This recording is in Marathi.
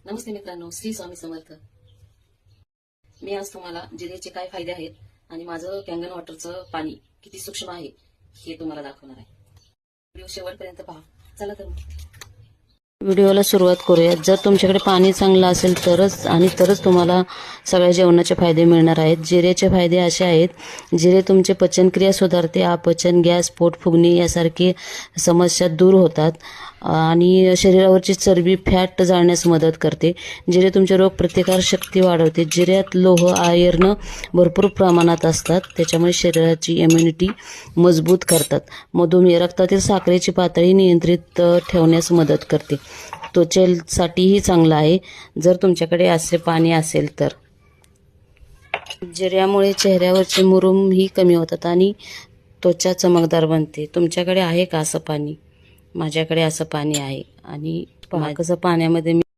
नमस्ते मित्रांनो, श्री स्वामी समर्थ. मी आज तुम्हाला जिरेचे काय फायदे आहेत आणि माझं कँगन वॉटरचं पाणी किती सूक्ष्म आहे हे तुम्हाला दाखवणार आहे. व्हिडिओ शेवटपर्यंत पहा. चला तर व्हिडिओला सुरुवात करूया. जर तुमच्याकडे पाणी चांगलं असेल तरच तुम्हाला सगळ्या जेवणाचे फायदे मिळणार आहेत. जिरेचे फायदे असे आहेत, जिरे तुमचे पचनक्रिया सुधारते, अपचन, गॅस, पोट फुगणे यासारखे समस्या दूर होतात आणि शरीरावरची चरबी, फॅट जाळण्यास मदत करते. जिरे तुमच्या रोगप्रतिकार शक्ती वाढवते. जिऱ्यात लोह, आयर्न भरपूर प्रमाणात असतात, त्याच्यामुळे शरीराची इम्युनिटी मजबूत करतात. मधुमेह, रक्तातील साखरेची पातळी नियंत्रित ठेवण्यास मदत करते. त्वचेसाठीही चांगलं आहे जर तुमच्याकडे असे पाणी असेल तर. जिऱ्यामुळे चेहऱ्यावरचे मुरूमही कमी होतात आणि त्वचा चमकदार बनते. तुमच्याकडे आहे का असं पाणी? माझ्याकडे असं पाणी आहे आणि कसं पाण्यामध्ये मी